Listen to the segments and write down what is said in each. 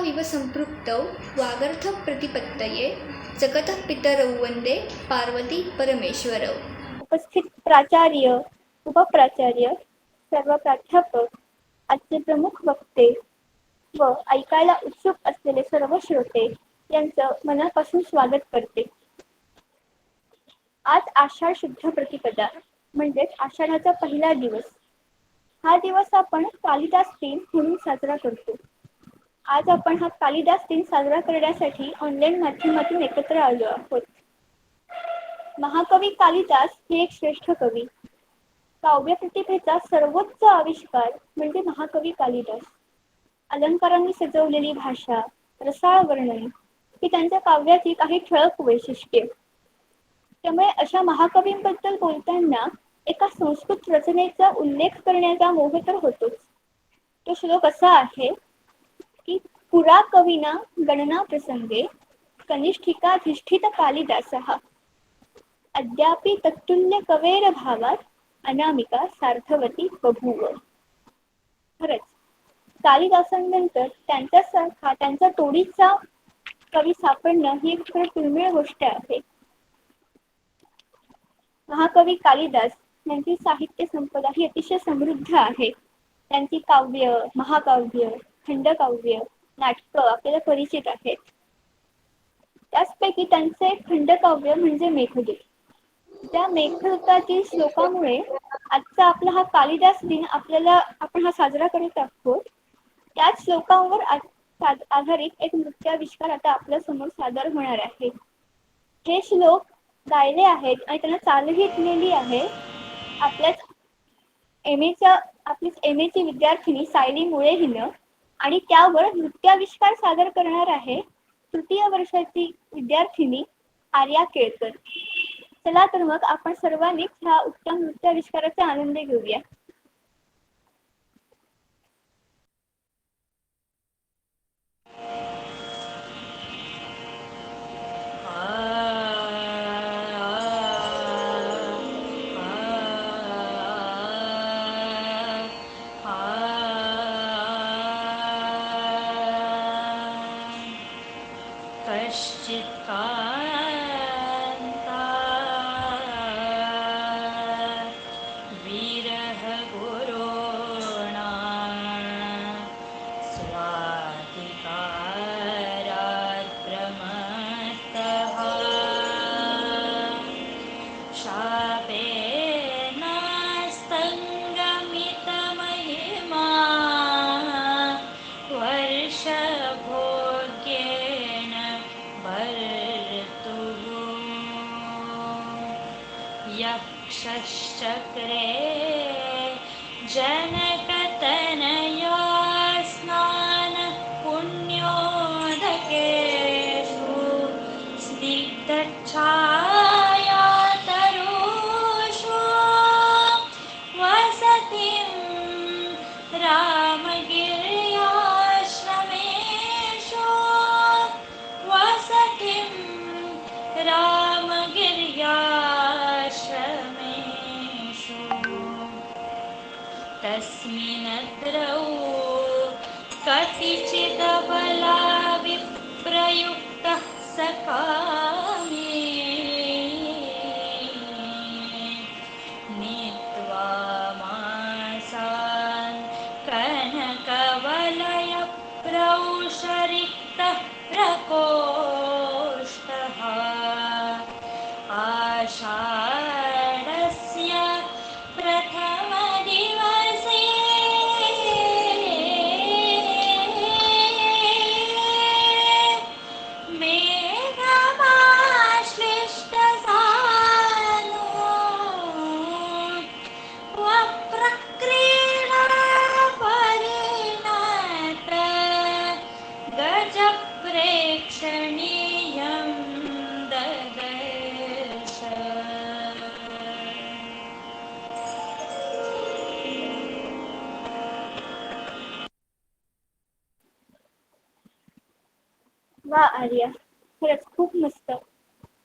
विव संपृक्तौ वागर्थं प्रतिपत्तये जगतः पितरौ वंदे पार्वती परमेश्वरौ. उपस्थित प्राचार्य, उपप्राचार्य, सर्व प्राध्यापक, आजचे प्रमुख वक्ते व ऐकायला उत्सुक असलेले सर्व श्रोते यांचं मनापासून स्वागत करते. आज आषाढ शुद्ध प्रतिपदा म्हणजेच आषाढाचा पहिला दिवस. हा दिवस आपण कालिदास दिन म्हणून साजरा करतो. आज आपण हा कालिदास दिन साजरा करण्यासाठी ऑनलाईन माध्यमातून एकत्र आलो आहोत. महाकवी कालिदास हे एक श्रेष्ठ कवी. काव्य प्रतिभेचा सर्वोच्च आविष्कार म्हणजे महाकवी कालिदास. अलंकारांनी सजवलेली भाषा, रसाळ वर्णन ही त्यांच्या काव्याची काही ठळक वैशिष्ट्ये. त्यामुळे अशा महाकवींबद्दल बोलताना एका संस्कृत रचनेचा उल्लेख करण्याचा मोह तर होतोच. तो श्लोक असा आहे की पुरा कविना गणना प्रसंगे कनिष्ठिकाधिष्ठित कालिदासः अद्यापि तत्तुल्य कवेर भावात अनामिका सार्थवती बभूव. खरंच कालिदासांनंतर त्यांच्या तोडीचा कवी सापडणं ही एक दुर्मिळ गोष्ट आहे. महाकवी कालिदास यांची साहित्य संपदा ही अतिशय समृद्ध आहे. त्यांची काव्य, महाकाव्य, खंडकाव्य, नाटकं आपल्याला परिचित आहेत. त्याचपैकी त्यांचे एक खंडकाव्य म्हणजे मेघदूत. त्या मेघदूतातील श्लोकामुळे आजचा आपला हा कालिदास दिन आपण हा साजरा करत आहोत. त्याच श्लोकांवर आधारित एक नृत्याविष्कार आता आपल्या समोर सादर होणार आहे. हे श्लोक गायले आहेत आणि त्यांना चालही दिलेली आहे आपलीच एम ए ची विद्यार्थिनी सायली मुळे हिनं, आणि त्यावर नृत्याविष्कार सादर करणार आहे तृतीय वर्षाची विद्यार्थिनी आर्या केळकर. चला तर मग आपण सर्वांनीच ह्या उत्तम नृत्याविष्काराचा आनंद घेऊया. यक्षश्चक्रे जनकतनया स्नान पुण्योदकेषु स्निग्धच्छायातरुषु वसतिं रामगिर्याश्रमेषु वसतिं रामगिर्याश्रमेषु तस्मिन्नद्रौ कतिचिदबला विप्रयुक्तः सकामे नीत्वा मासान् कनकवलयप्रौषरिक्तः प्रकोष्ठः आषाढस्य प्रथमदिवसे मेघमाश्लिष्टसानो वप्रक्रीडा परिणत गजप्रेक्षणीयं ददर्श. वा आर्या, खरंच खूप मस्त.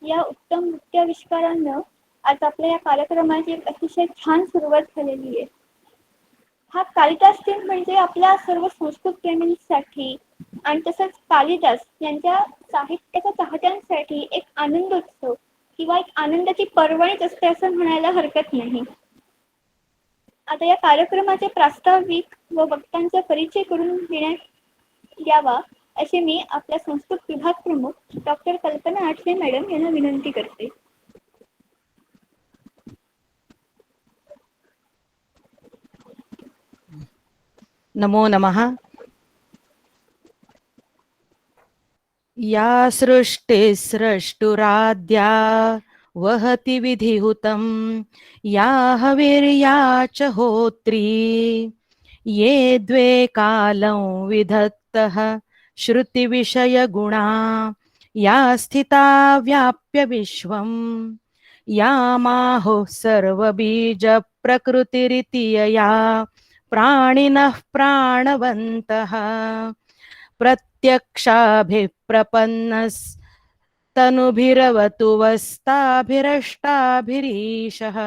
या उत्तम नृत्याविष्कारानं आज आपल्या या कार्यक्रमाची एक अतिशय छान सुरुवात झालेली आहे. हा कालिदास दिन म्हणजे आपल्या सर्व संस्कृत प्रेमींसाठी आणि तसंच कालिदास यांच्या साहित्याच्या चाहत्यांसाठी एक आनंदोत्सव किंवा एक आनंदाची पर्वणीच असते असं म्हणायला हरकत नाही. आता या कार्यक्रमाचे प्रास्ताविक व वक्त्यांचा परिचय करून देण्यात यावा असे मी आपल्या संस्कृत विभाग प्रमुख डॉक्टर कल्पना आठले मॅडम यांना विनंती करते. नमो नमः. या सृष्टिस्रष्टुराद्या वहति विधिहुतं या हविर्या च होत्री ये द्वे कालं विधत्तः श्रुतिविषयगुणा या स्थिता व्याप्य विश्वं या माहुः सर्वबीजप्रकृतिरिति यया प्राणिनः प्राणवन्तः प्रत्यक्षाभिप्रपन्नस्तनुभिरवतु वस्ताभिरष्टाभिरीशः.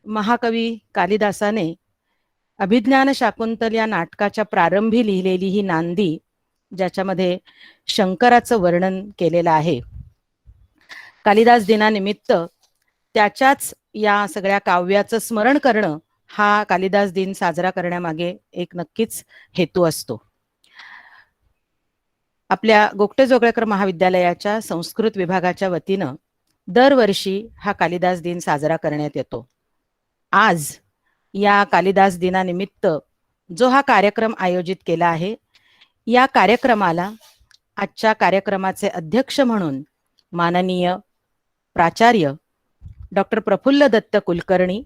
महाकवी कालिदासाने अभिज्ञान शाकुंतल या नाटकाच्या प्रारंभी लिहिलेली ही नांदी, ज्याच्यामध्ये शंकराचं वर्णन केलेलं आहे. कालिदास दिनानिमित्त त्याच्याच या सगळ्या काव्याचं स्मरण करणं हा कालिदास दिन साजरा करण्यामागे एक नक्कीच हेतू असतो. आपल्या गोगटे जोगळेकर महाविद्यालयाच्या संस्कृत विभागाच्या वतीनं दरवर्षी हा कालिदास दिन साजरा करण्यात येतो. आज या कालिदास दिनानिमित्त जो हा कार्यक्रम आयोजित केला आहे, या कार्यक्रमाला आजच्या कार्यक्रमाचे अध्यक्ष म्हणून माननीय प्राचार्य डॉक्टर प्रफुल्ल दत्त कुलकर्णी,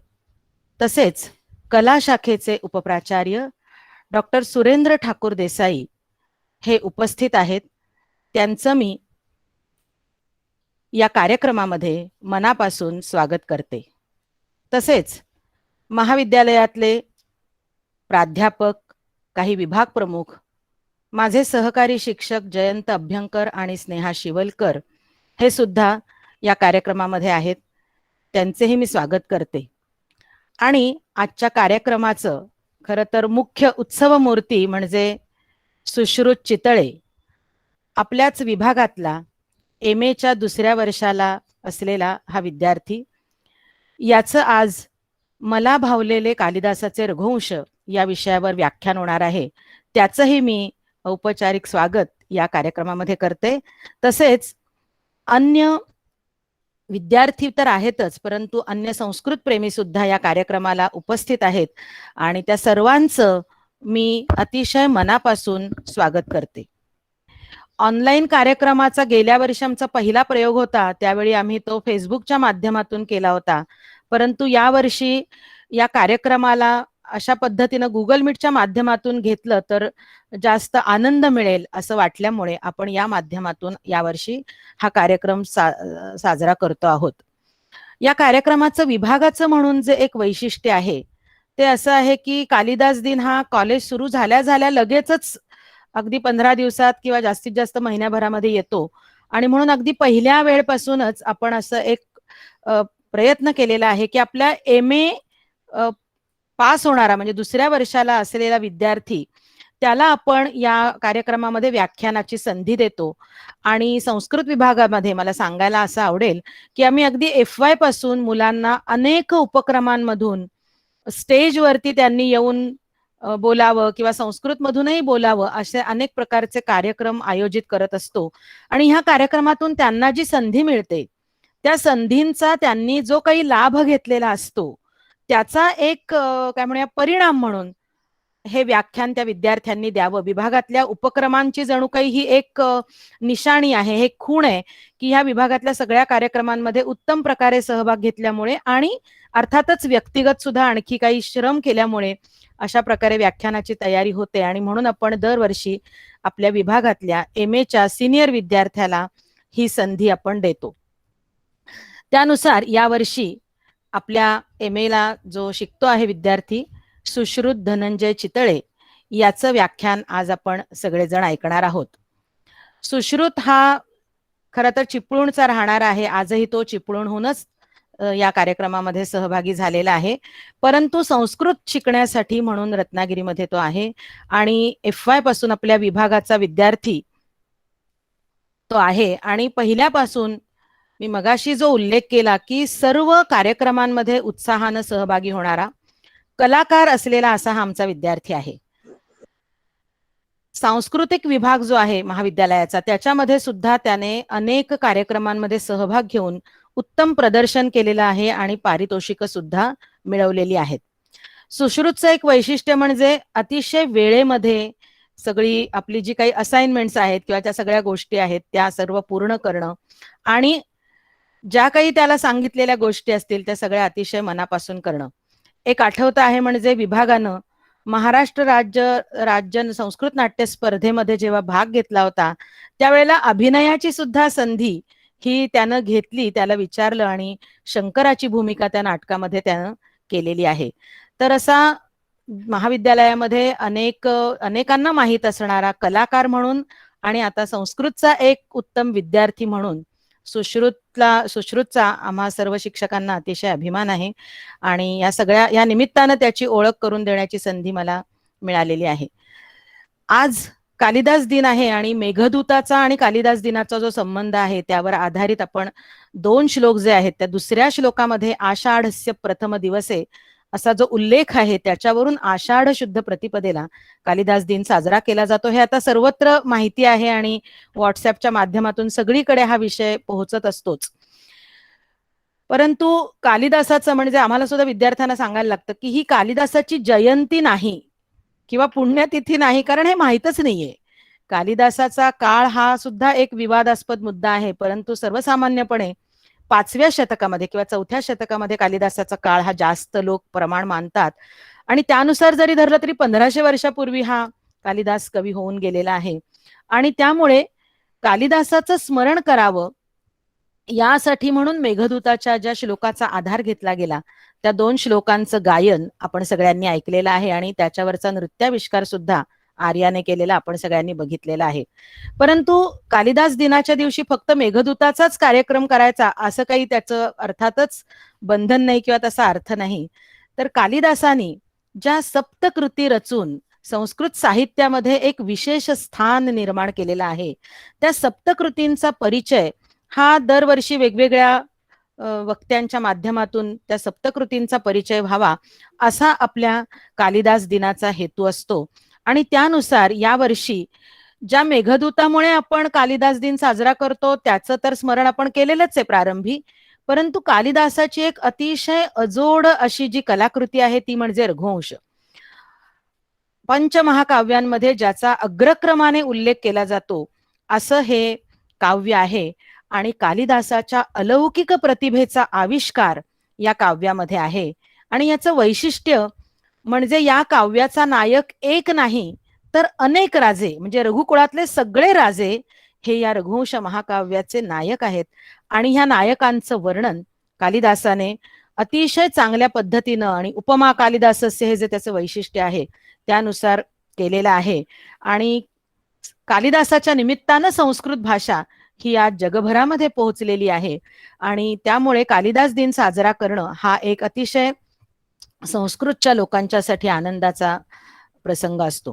तसेच कला शाखेचे उपप्राचार्य डॉक्टर सुरेंद्र ठाकूर देसाई हे उपस्थित आहेत. त्यांचं मी या कार्यक्रमामध्ये मनापासून स्वागत करते. तसेच महाविद्यालयातले प्राध्यापक, काही विभाग प्रमुख, माझे सहकारी शिक्षक जयंत अभ्यंकर आणि स्नेहा शिवलकर हे सुद्धा या कार्यक्रमामध्ये आहेत. त्यांचेही मी स्वागत करते. आणि आजच्या कार्यक्रमाचं खरं तर मुख्य उत्सव मूर्ती म्हणजे सुश्रुत चितळे, आपल्याच विभागातला MA दुसऱ्या वर्षाला असलेला हा विद्यार्थी, याचं आज मला भावलेले कालिदासाचे रघुवंश या विषयावर व्याख्यान होणार आहे. त्याचंही मी औपचारिक स्वागत या कार्यक्रमामध्ये करते. तसेच अन्य विद्यार्थी तर आहेतच, परंतु अन्य संस्कृत प्रेमी सुद्धा या कार्यक्रमाला उपस्थित आहेत आणि त्या सर्वांचं मी अतिशय मनापासून स्वागत करते. ऑनलाईन कार्यक्रमाचा गेल्या वर्षी आमचा पहिला प्रयोग होता, त्यावेळी आम्ही तो फेसबुकच्या माध्यमातून केला होता. परंतु यावर्षी या कार्यक्रमाला अशा पद्धतीनं गुगल मीटच्या माध्यमातून घेतलं तर जास्त आनंद मिळेल असं वाटल्यामुळे आपण या माध्यमातून यावर्षी हा कार्यक्रम साजरा करतो आहोत. या कार्यक्रमाचं विभागाचं म्हणून जे एक वैशिष्ट्य आहे ते असं आहे की कालिदास दिन हा कॉलेज सुरू झाल्या लगेचच अगदी 15 दिवसात किंवा जास्तीत जास्त महिन्याभरामध्ये येतो आणि म्हणून अगदी पहिल्या वेळपासूनच आपण असं एक प्रयत्न केलेला आहे की आपल्या MA पास होणारा म्हणजे दुसऱ्या वर्षाला असलेला विद्यार्थी, त्याला आपण या कार्यक्रमामध्ये व्याख्यानाची संधी देतो. आणि संस्कृत विभागामध्ये मला सांगायला असं आवडेल की आम्ही अगदी FY पासून मुलांना अनेक उपक्रमांमधून स्टेजवरती त्यांनी येऊन बोलावं किंवा संस्कृतमधूनही बोलावं असे अनेक प्रकारचे कार्यक्रम आयोजित करत असतो. आणि ह्या कार्यक्रमातून त्यांना जी संधी मिळते त्या संधींचा त्यांनी जो काही लाभ घेतलेला असतो त्याचा एक काय म्हणूया परिणाम म्हणून हे व्याख्यान त्या विद्यार्थ्यांनी द्यावं. विभागातल्या उपक्रमांची जणू काही ही एक निशाणी आहे, हे खूण आहे की ह्या विभागातल्या सगळ्या कार्यक्रमांमध्ये उत्तम प्रकारे सहभाग घेतल्यामुळे आणि अर्थातच व्यक्तिगत सुद्धा आणखी काही श्रम केल्यामुळे अशा प्रकारे व्याख्यानाची तयारी होते. आणि म्हणून आपण दरवर्षी आपल्या विभागातल्या MA सिनियर विद्यार्थ्याला ही संधी आपण देतो. त्यानुसार यावर्षी आपल्या MA जो शिकतो आहे विद्यार्थी सुश्रुत धनंजय चितळे, याचं व्याख्यान आज आपण सगळेजण ऐकणार आहोत. सुश्रुत हा खरं तर चिपळूणचा राहणार आहे. आजही तो चिपळूणहूनच या कार्यक्रमामध्ये सहभागी झालेला आहे, परंतु संस्कृत शिकण्यासाठी म्हणून रत्नागिरीमध्ये तो आहे आणि FY पासून आपल्या विभागाचा विद्यार्थी तो आहे. आणि पहिल्यापासून मी मगाशी जो उल्लेख केला की सर्व कार्यक्रमांमध्ये उत्साहानं सहभागी होणारा कलाकार असलेला असा हा आमचा विद्यार्थी आहे. सांस्कृतिक विभाग जो आहे महाविद्यालयाचा त्याच्यामध्ये सुद्धा त्याने अनेक कार्यक्रमांमध्ये सहभाग घेऊन उत्तम प्रदर्शन केलेलं आहे आणि पारितोषिक सुद्धा मिळवलेली आहेत. सुश्रुतचं एक वैशिष्ट्य म्हणजे अतिशय वेळेमध्ये सगळी आपली जी काही असाइनमेंट्स आहेत किंवा त्या सगळ्या गोष्टी आहेत त्या सर्व पूर्ण करणं आणि ज्या काही त्याला सांगितलेल्या गोष्टी असतील त्या सगळ्या अतिशय मनापासून करणं. एक आठवतं आहे म्हणजे विभागानं महाराष्ट्र राज्य संस्कृत नाट्य स्पर्धेमध्ये जेव्हा भाग घेतला होता त्यावेळेला अभिनयाची सुद्धा संधी ही त्यानं घेतली. त्याला विचारलं आणि शंकराची भूमिका त्या नाटकामध्ये त्यानं केलेली आहे. तर असा महाविद्यालयामध्ये अनेकांना माहीत असणारा कलाकार म्हणून आणि आता संस्कृतचा एक उत्तम विद्यार्थी म्हणून सुश्रुतचा आम्हा सर्व शिक्षकांना अतिशय अभिमान आहे आणि या निमित्तानं त्याची ओळख करून देण्याची संधी मला मिळालेली आहे. आज कालिदास दिन आहे आणि मेघदूताचा आणि कालिदास दिनाचा जो संबंध आहे त्यावर आधारित आपण 2 श्लोक जे आहेत त्या दुसऱ्या श्लोकामध्ये आषाढस्य प्रथम दिवसे असा जो उल्लेख आहे त्याच्यावरून आषाढ शुद्ध प्रतिपदेला कालिदास दिन साजरा केला जातो. हे आता सर्वत्र माहिती आहे आणि व्हॉट्सअपच्या माध्यमातून सगळीकडे हा विषय पोहोचत असतोच. परंतु कालिदासाचं म्हणजे आम्हाला सुद्धा विद्यार्थ्यांना सांगायला लागतं की ही कालिदासाची जयंती नाही किंवा पुण्यतिथी नाही, कारण हे माहीतच नाहीये. कालिदासाचा काळ हा सुद्धा एक विवादास्पद मुद्दा आहे, परंतु सर्वसामान्यपणे 5व्या शतकामध्ये किंवा 4थ्या शतकामध्ये कालिदासाचा काळ हा जास्त लोक प्रमाण मानतात आणि त्यानुसार जरी धरलं तरी 1500 वर्षापूर्वी हा कालिदास कवी होऊन गेलेला आहे. आणि त्यामुळे कालिदासाचं स्मरण करावं यासाठी म्हणून मेघदूताच्या ज्या श्लोकाचा आधार घेतला गेला त्या 2 श्लोकांचं गायन आपण सगळ्यांनी ऐकलेलं आहे आणि त्याच्यावरचा नृत्याविष्कार सुद्धा आर्याने केलेला आपण सगळ्यांनी बघितलेला आहे. परंतु कालिदास दिनाच्या दिवशी फक्त मेघदूताचाच कार्यक्रम करायचा असं काही त्याचं अर्थातच बंधन नाही किंवा तसा अर्थ नाही. तर कालिदासानी ज्या सप्तकृती रचून संस्कृत साहित्यामध्ये एक विशेष स्थान निर्माण केलेलं आहे त्या सप्तकृतींचा परिचय हा दरवर्षी वेगवेगळ्या वक्त्यांच्या माध्यमातून त्या सप्तकृतींचा परिचय व्हावा असा आपल्या कालिदास दिनाचा हेतू असतो. आणि त्यानुसार यावर्षी ज्या मेघदूतामुळे आपण कालिदास दिन साजरा करतो त्याचं तर स्मरण आपण केलेलंच आहे प्रारंभी, परंतु कालिदासाची एक अतिशय अजोड अशी जी कलाकृती आहे ती म्हणजे रघुवंश. पंचमहाकाव्यांमध्ये ज्याचा अग्रक्रमाने उल्लेख केला जातो असं हे काव्य आहे आणि कालिदासाच्या अलौकिक प्रतिभेचा आविष्कार या काव्यामध्ये आहे. आणि याचं वैशिष्ट्य म्हणजे या काव्याचा नायक एक नाही तर अनेक राजे म्हणजे रघुकुळातले सगळे राजे हे या रघुवंश महाकाव्याचे नायक आहेत. आणि ह्या नायकांचं वर्णन कालिदासाने अतिशय चांगल्या पद्धतीनं आणि उपमा कालिदासस्य हे जे त्याचं वैशिष्ट्य आहे त्यानुसार केलेलं आहे. आणि कालिदासाच्या निमित्तानं संस्कृत भाषा ही आज जगभरामध्ये पोहोचलेली आहे आणि त्यामुळे कालिदास दिन साजरा करणं हा एक अतिशय संस्कृतच्या लोकांच्यासाठी आनंदाचा प्रसंग असतो.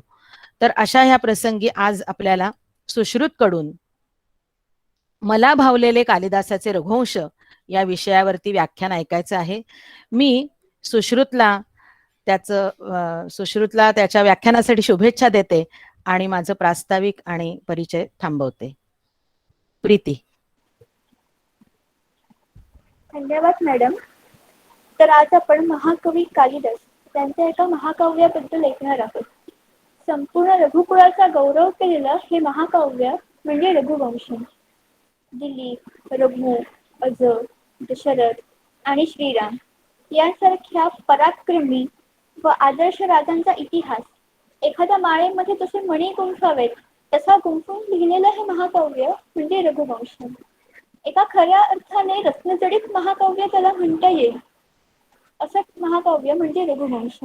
तर अशा ह्या प्रसंगी आज आपल्याला सुश्रुतकडून मला भावलेले कालिदासाचे रघुवंश या विषयावरती व्याख्यान ऐकायचं आहे. मी सुश्रुतला त्याच्या व्याख्यानासाठी शुभेच्छा देते आणि माझं प्रास्ताविक आणि परिचय थांबवते. प्रीती. धन्यवाद मॅडम. तर आज आपण महाकवी कालिदास त्यांच्या एका महाकाव्याबद्दल ऐकणार आहोत. संपूर्ण रघुकुळाचा गौरव केलेलं हे महाकाव्य म्हणजे रघुवंश. दिलीप, रघु, अज, दशरथ आणि श्रीराम यांसारख्या पराक्रमी व आदर्श राजांचा इतिहास एखाद्या माळेमध्ये जसे मणी गुंफावेत तसा गुंफून लिहिलेलं हे महाकाव्य म्हणजे रघुवंश. एका खऱ्या अर्थाने रत्नजडित महाकाव्य त्याला म्हणता येईल असं महाकाव्य म्हणजे रघुवंश.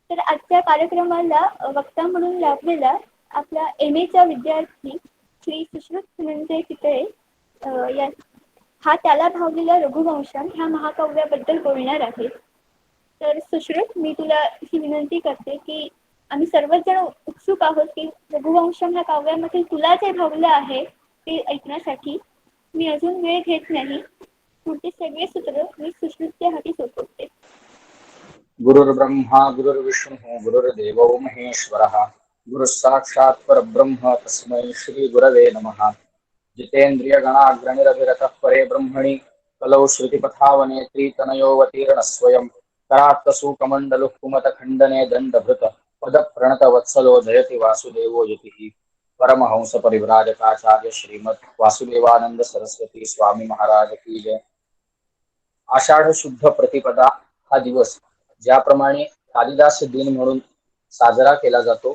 तर आजच्या कार्यक्रमाला वक्ता म्हणून लाभलेला आपला MA चा विद्यार्थी श्री सुश्रुत धनंजय पितळे हा त्याला भावलेला रघुवंशम ह्या महाकाव्याबद्दल बोलणार आहे. तर सुश्रुत, मी तुला ही विनंती करते की आम्ही सर्वच जण उत्सुक आहोत की रघुवंशम ह्या काव्यामध्ये तुला जे भावलं आहे ते ऐकण्यासाठी. मी अजून वेळ घेत नाही. पुढचे सगळे सूत्र मी सुश्रुतच्या हाती सोपवते. गुरुर्ब्रह्मा गुरुर्विष्णुः गुरुर्देवो महेश्वरः गुरुः साक्षात् परब्रह्म तस्मै श्री गुरवे नमः. जितेन्द्रिय गणाग्रणिरभिरतः परे ब्रह्मणि कलौ श्रुतिपथावनेत्री तनयोऽवतीर्णः स्वयं करात्तसूकमण्डलुः कुमतखण्डने दण्डभृत पदप्रणतवत्सलो जयति वासुदेवो यतिः. परमहंस परिव्राजकाचार्य श्रीमद वासुदेवानंद सरस्वती स्वामी महाराज की जय. आषाढ शुद्ध प्रतिपदा हा दिवस ज्याप्रमाणे कालिदास दिन म्हणून साजरा केला जातो,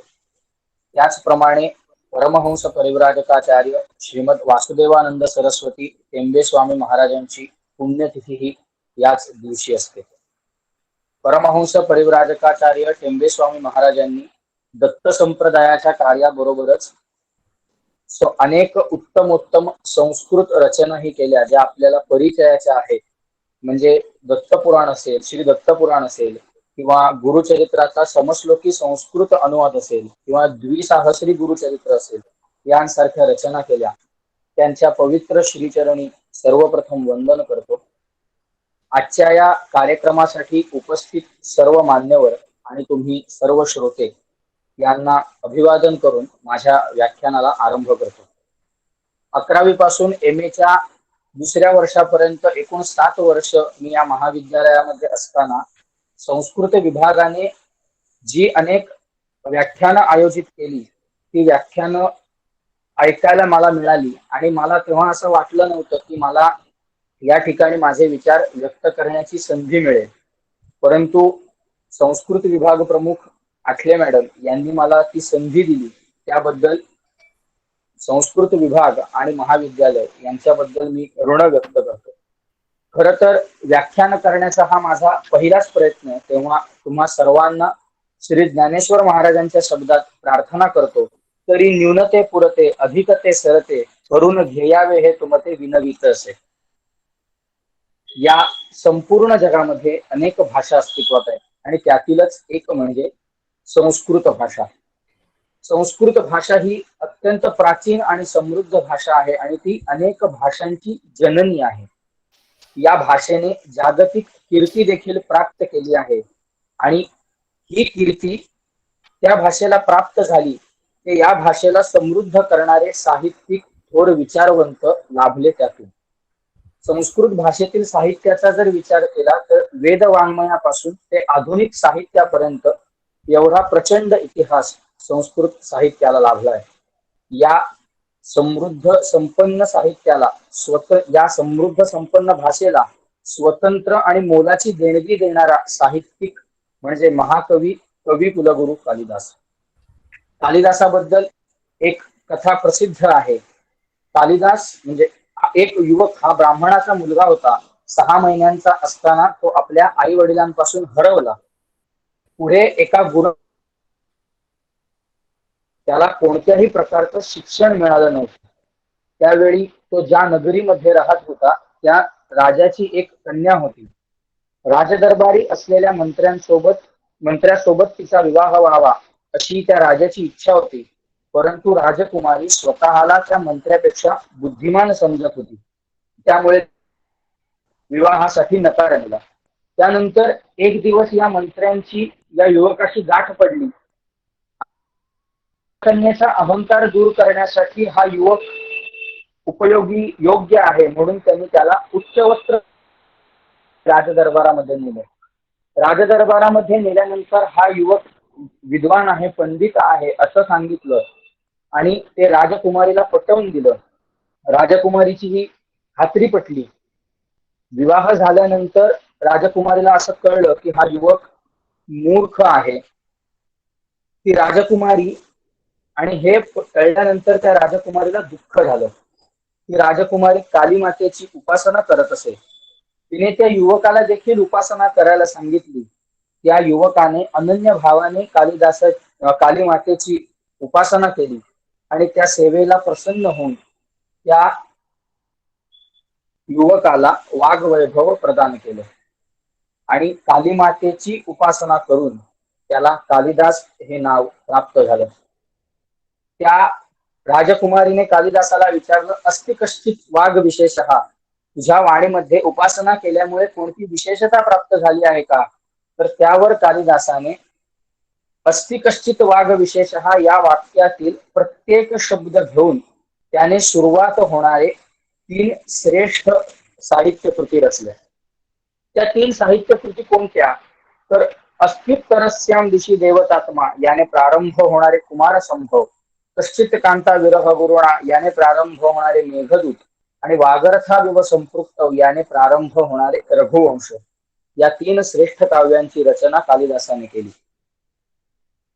त्याचप्रमाणे परमहंस परिव्राजकाचार्य श्रीमद वासुदेवानंद सरस्वती टेंबे स्वामी महाराजांची पुण्यतिथी ही याच दिवशी असते. परमहंस परिव्राजकाचार्य टेंबे स्वामी महाराजांनी दत्त संप्रदायाच्या कार्याबरोबरच अनेक उत्तमोत्तम संस्कृत रचनाही केल्या, ज्या आपल्याला परिचयाच्या आहेत. म्हणजे दत्तपुराण असेल, श्री दत्तपुराण असेल, किंवा गुरुचरित्राचा समश्लोकी संस्कृत अनुवाद असेल, किंवा द्विसाहस्री गुरुचरित्र असेल, यांसारख्या रचना केल्या. त्यांच्या पवित्र श्रीचरणी सर्वप्रथम वंदन करतो. आजच्या या कार्यक्रमासाठी उपस्थित सर्व मान्यवर आणि तुम्ही सर्व श्रोते यांना अभिवादन करून माझ्या व्याख्यानाला आरंभ करतो. 11वी पासून MA च्या दुसऱ्या वर्षापर्यंत एकूण 7 वर्ष मी या महाविद्यालयामध्ये असताना संस्कृत विभागाने जी अनेक व्याख्यानं आयोजित केली, ती व्याख्यानं ऐकायला मला मिळाली. आणि मला तेव्हा असं वाटलं नव्हतं की मला या ठिकाणी माझे विचार व्यक्त करण्याची संधी मिळेल, परंतु संस्कृत विभाग प्रमुख आठले मॅडम यांनी मला ती संधी दिली. त्याबद्दल संस्कृत विभाग आणि महाविद्यालय यांच्याबद्दल मी ऋण व्यक्त करतो. खरं तर व्याख्यान करण्याचा हा माझा पहिलाच प्रयत्न आहे. तेव्हा तुम्हा सर्वांना श्री ज्ञानेश्वर महाराजांच्या शब्दात प्रार्थना करतो, तरी न्यूनते पुरते अधिकते सरते करून घेयावे हे तुमते विनवित असे. या संपूर्ण जगामध्ये अनेक भाषा अस्तित्वात आहेत आणि त्यातीलच एक म्हणजे संस्कृत भाषा. संस्कृत भाषा ही अत्यंत प्राचीन आणि समृद्ध भाषा आहे आणि ती अनेक भाषांची जननी आहे. या भाषेने जागतिक कीर्ती देखील प्राप्त केली आहे आणि ही कीर्ती त्या भाषेला प्राप्त झाली ते या भाषेला समृद्ध करणारे साहित्यिक थोर विचारवंत लाभले त्यातून. संस्कृत भाषेतील साहित्याचा जर विचार केला तर वेद वाङ्मयापासून ते आधुनिक साहित्यापर्यंत एवढा प्रचंड इतिहास संस्कृत साहित्याला लाभला आहे. या समृद्ध संपन्न साहित्याला या समृद्ध संपन्न भाषेला स्वतंत्र आणि मोलाची देणगी देणारा साहित्यिक म्हणजे महाकवी कवी कुलगुरू कालिदास. कालिदासाबद्दल एक कथा प्रसिद्ध आहे. कालिदास म्हणजे एक युवक, हा ब्राह्मणाचा मुलगा होता. 6 महिन्यांचा असताना तो आपल्या आई वडिलांपासून हरवला. पुढे एका गुरु त्याला कोणत्याही प्रकारचं शिक्षण मिळालं नव्हतं. त्यावेळी तो ज्या नगरीमध्ये राहत होता त्या राजाची एक कन्या होती. राजदरबारी असलेल्या मंत्र्यासोबत तिचा विवाह व्हावा अशी त्या राजाची इच्छा होती, परंतु राजकुमारी स्वतःला त्या मंत्र्यापेक्षा बुद्धिमान समजत होती. त्यामुळे विवाहासाठी नकार दिला. त्यानंतर एक दिवस या मंत्र्यांची या युवकाशी गाठ पडली. कन्येचा अहंकार दूर करण्यासाठी हा युवक योग्य आहे म्हणून त्यांनी त्याला उच्चवस्त्र राजदरबारामध्ये नेले. राजदरबारामध्ये नेल्यानंतर हा युवक विद्वान आहे, पंडित आहे असं सांगितलं आणि ते राजकुमारीला पटवून दिलं. राजकुमारीची ही खात्री पटली. विवाह झाल्यानंतर राजकुमारीला असं कळलं की हा युवक मूर्ख आहे. ती राजकुमारी आणि हे कळल्यानंतर त्या राजकुमारीला दुःख झालं. ती राजकुमारी काली मातेची उपासना करत असे. तिने त्या युवकाला देखील उपासना करायला सांगितली. त्या युवकाने अनन्य भावाने काली मातेची उपासना केली आणि त्या सेवेला प्रसन्न होऊन त्या युवकाला वाघवैभव प्रदान केलं आणि कालीमातेची उपासना करून त्याला कालिदास हे नाव प्राप्त झालं. त्या राजकुमारीने कालिदासाला विचारलं, अस्ति कश्चित वाघ विशेष, तुझ्या वाणीमध्ये उपासना केल्यामुळे कोणती विशेषता प्राप्त झाली आहे का? तर त्यावर कालिदासाने अस्ति कश्चित वाघ विशेष या वाक्यातील प्रत्येक शब्द घेऊन त्याने सुरुवात होणारे 3 श्रेष्ठ साहित्य कृती रचल्या. त्या 3 साहित्य कृती कोणत्या? तर अस्थितरस्याम दिशी देवतात्मा याने प्रारंभ होणारे कुमार संभव, कश्चित कांता विरह गुरुणा याने प्रारंभ होणारे मेघदूत आणि वागर्थाविव संपृक्त याने प्रारंभ होणारे रघुवंश, या 3 श्रेष्ठ काव्यांची रचना कालिदासाने केली.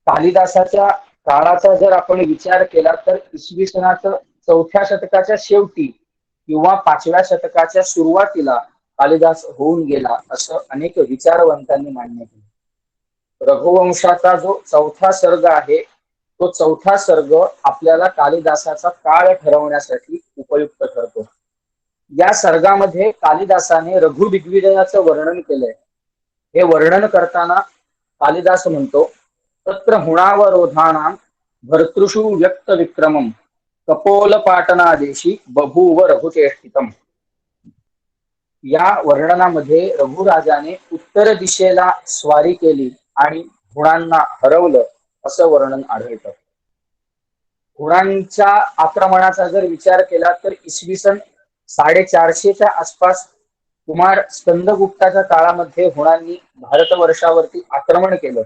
कालिदासाच्या काळाचा जर आपण विचार केला तर इसवी सनाचं 4थ्या शतकाच्या शेवटी किंवा 5व्या शतकाच्या सुरुवातीला कालिदास होऊन गेला असं अनेक विचारवंतांनी मान्य केले. रघुवंशाचा जो 4था सर्ग आहे तो 4था सर्ग आपल्याला कालिदासाचा काळ ठरवण्यासाठी उपयुक्त ठरतो. या सर्गामध्ये कालिदासाने रघु दिग्विजयाचं वर्णन केलंय. हे वर्णन करताना कालिदास म्हणतो, तत्र हुणावरोधानां भर्तृषु व्यक्त विक्रमम कपोल पाटनादेशी बभूव रघुचेष्टितम. या वर्णनामध्ये रघुराजाने उत्तर दिशेला स्वारी केली आणि हुणांना हरवलं असं वर्णन आढळतं. हुणांच्या आक्रमणाचा जर विचार केला तर इसवी सन 450च्या आसपास कुमार स्कंदगुप्ताच्या काळामध्ये हुणांनी भारतवर्षावरती आक्रमण केलं.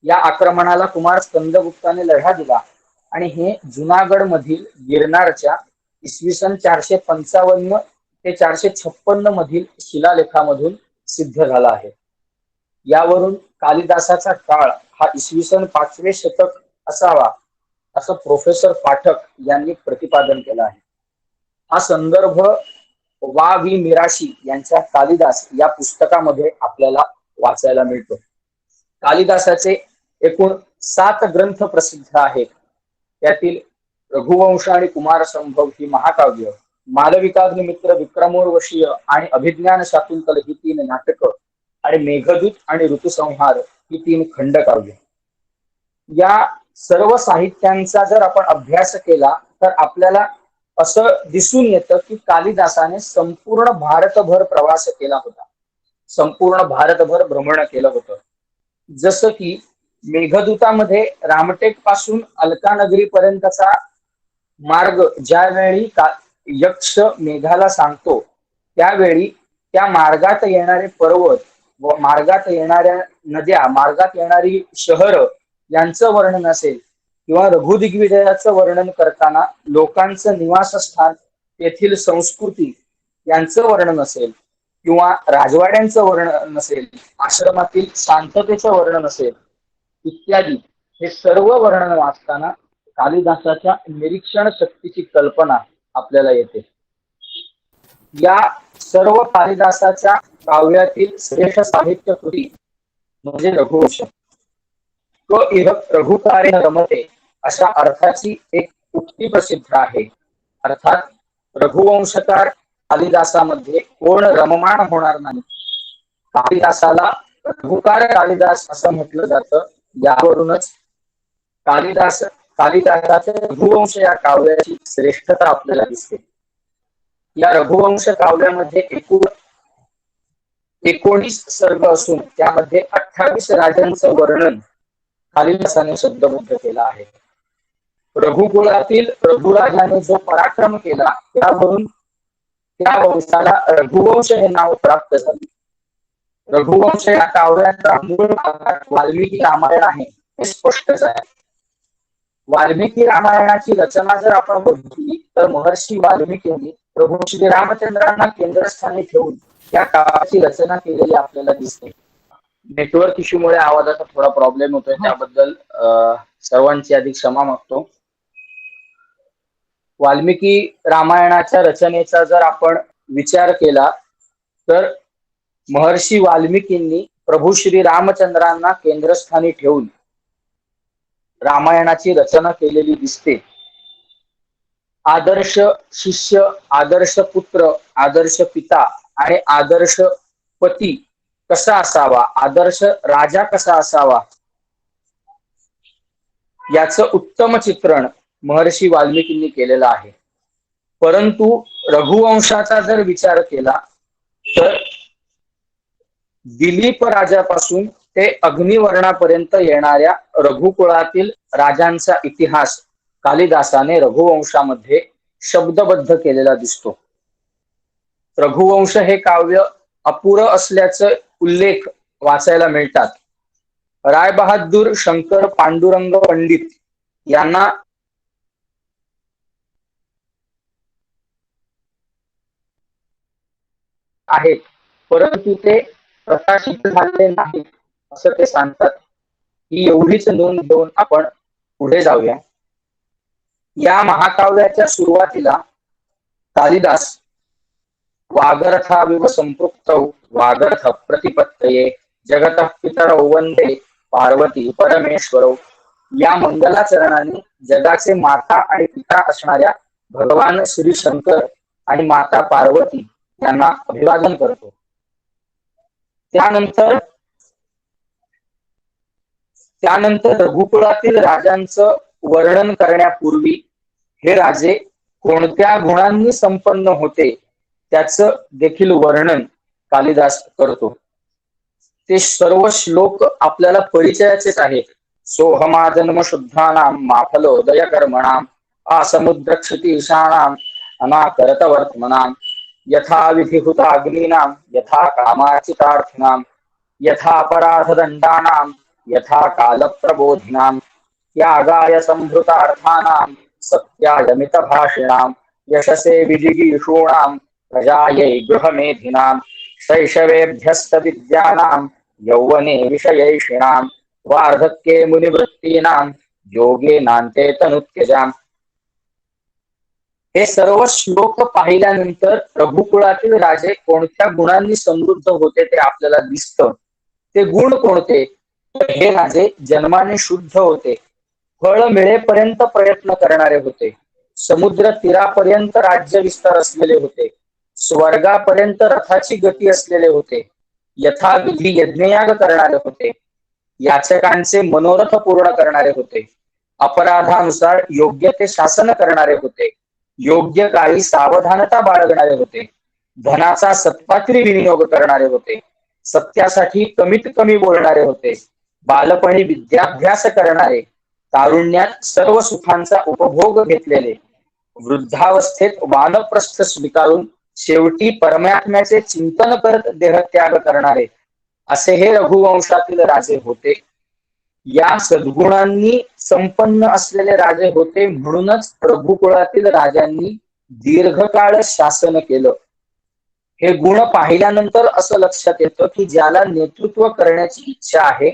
या आक्रमणाला कुमार स्कंदगुप्ताने लढा दिला आणि हे जुनागड मधील गिरनारच्या इसवी सन 455 ते 456 मधील शिलालेखामधून सिद्ध झाला आहे. यावरून कालिदासाचा काळ हा इसवी सन 5वे शतक असावा असं प्रोफेसर पाठक यांनी प्रतिपादन केलं आहे. हा संदर्भ वा वि मिराशी यांच्या कालिदास या पुस्तकामध्ये आपल्याला वाचायला मिळतो. कालिदासाचे एकूण 7 ग्रंथ प्रसिद्ध आहेत. त्यातील रघुवंश आणि कुमार संभव ही महाकाव्य, मालविकाग्निमित्र, विक्रमोर्वशीय आणि अभिज्ञान शाकुंतल ही 3 नाटकं आणि मेघदूत आणि ऋतुसंहार ही 3 खंडकाव्य. या सर्व साहित्यांचा जर आपण अभ्यास केला तर आपल्याला असं दिसून येतं की कालिदासाने संपूर्ण भारतभर प्रवास केला होता, संपूर्ण भारतभर भ्रमण केलं होतं. जसं की मेघदूतामध्ये रामटेक पासून अलकानगरी पर्यंतचा मार्ग ज्यावेळी यक्ष मेघाला सांगतो त्यावेळी त्या मार्गात येणारे पर्वत व मार्गात येणाऱ्या नद्या, मार्गात येणारी शहरं यांचं वर्णन असेल किंवा रघुदिग्विजयाचं वर्णन करताना लोकांचं निवासस्थान, तेथील संस्कृती यांचं वर्णन असेल किंवा राजवाड्यांचं वर्णन असेल, आश्रमातील शांततेचं वर्णन असेल इत्यादी, हे सर्व वर्णन वाचताना कालिदासाच्या निरीक्षण शक्तीची कल्पना आपल्याला येते. या सर्व कालिदासाच्या काव्यातील श्रेष्ठ साहित्य कृती म्हणजे रघुवंश. क इह रघुकारे रमते अशा अर्थाची एक उक्ती प्रसिद्ध आहे. अर्थात रघुवंशकार कालिदासामध्ये कोण रममाण होणार नाही. कालिदासाला रघुकार कालिदास असं म्हटलं जातं. यावरूनच कालिदासाचे रघुवंश या काव्याची श्रेष्ठता आपल्याला दिसते. या रघुवंश काव्यामध्ये एकूण 19 सर्ग असून त्यामध्ये 28 राजांचं वर्णन कालिदासाने शब्दबद्ध केलं आहे. रघुकुळातील रघुराजाने जो पराक्रम केला त्यावरून त्या वंशाला रघुवंश हे नाव प्राप्त झाले. रघुवंश या काव्याचा मूळ वाल्मिकी रामायण आहे हे स्पष्टच आहे. वाल्मिकी रामायणाची रचना जर आपण बघितली तर महर्षी वाल्मिकींनी प्रभू श्री रामचंद्रांना केंद्रस्थानी ठेवून त्या काव्याची रचना केलेली आपल्याला दिसते. नेटवर्क इश्यूमुळे आवाजाचा थोडा प्रॉब्लेम होतोय, त्याबद्दल सर्वांची अधिक क्षमा मागतो. वाल्मिकी रामायणाच्या रचनेचा जर आपण विचार केला तर महर्षी वाल्मिकींनी प्रभू श्री रामचंद्रांना केंद्रस्थानी ठेवून रामायणाची रचना केलेली दिसते. आदर्श शिष्य, आदर्श पुत्र, आदर्श पिता आणि आदर्श पती कसा असावा, आदर्श राजा कसा असावा, याचं उत्तम चित्रण महर्षी वाल्मिकींनी केलेलं आहे. परंतु रघुवंशाचा जर विचार केला तर दिलीप राजापासून ते अग्निवर्णापर्यंत येणाऱ्या रघुकुळातील राजांचा इतिहास कालिदासाने रघुवंशामध्ये शब्दबद्ध केलेला दिसतो. रघुवंश हे काव्य अपुरं असल्याचं उल्लेख वाचायला मिळतात. रायबहाद्दूर शंकर पांडुरंग पंडित यांना आहेत, परंतु ते प्रकाशित झाले नाहीत असं ते सांगतात. ही एवढीच नोंद घेऊन आपण पुढे जाऊया. या महाकाव्याच्या सुरुवातीला कालिदास वागर्थाविव संपृक्तौ वागर्थ प्रतिपत्तये जगतः पितरौ वंदे पार्वती परमेश्वरौ या मंगलाचरणाने जगाचे माता आणि पिता असणाऱ्या भगवान श्री शंकर आणि माता पार्वती यांना अभिवादन करतो. त्यानंतर रघुकुळातील राजांचं वर्णन करण्यापूर्वी हे राजे कोणत्या गुणांनी संपन्न होते त्याचं देखील वर्णन कालिदास करतो. ते सर्व श्लोक आपल्याला परिचयाचेच आहेत. सोहमा जन्म शुद्धानाम माफलोदय कर्मणाम असमुद्र क्षितीशानाम अनाकरत वर्तमनाम यथा विधिहुत अग्नीनाम यथा कामाचितार्थिनाम यथा अपराध दंडानाम यथा काल प्रबोधिनाम त्यागाय संभृतार्थानाम सत्याय मित भाषिणाम यशसे विजिगीषूणाम प्रजायै गृहमेधिनाम शैशवेभ्यस्त विद्यानाम यौवने विषयैषिणाम वार्धक्ये मुनिवृत्तीनाम योगे नान्ते तनुत्यजाम. हे सर्व श्लोक पाहिल्यानंतर रघुकुळातील राजे कोणत्या गुणांनी समृद्ध होते ते आपल्याला दिसतं. ते गुण कोणते? हे राजे जन्माने शुद्ध होते, फळ मिळेपर्यंत प्रयत्न करणारे होते, समुद्र तीरापर्यंत राज्य विस्तार असलेले होते, स्वर्गापर्यंत रथाची गती असलेले होते, यथाविधी यज्ञयाग करणारे होते, याचकांचे मनोरथ पूर्ण करणारे होते, अपराधानुसार योग्य ते शासन करणारे होते, योग्य काळी सावधानता बाळगणारे होते, धनाचा सत्पात्री विनियोग करणारे होते, सत्यासाठी कमीत कमी बोलणारे होते, बालपणी विद्याभ्यास करणारे, तारुण्यात सर्व सुखांचा उपभोग घेतलेले, वृद्धावस्थेत वानप्रस्थ स्वीकारून शेवटी परमात्म्याचे चिंतन करत देहत्याग करणारे, असे हे रघुवंशातील राजे होते. या सद्गुणांनी संपन्न असलेले राजे होते, म्हणूनच रघुकुळातील राजांनी दीर्घकाळ शासन केलं. हे गुण पाहिल्यानंतर असं लक्षात येतं की ज्याला नेतृत्व करण्याची इच्छा आहे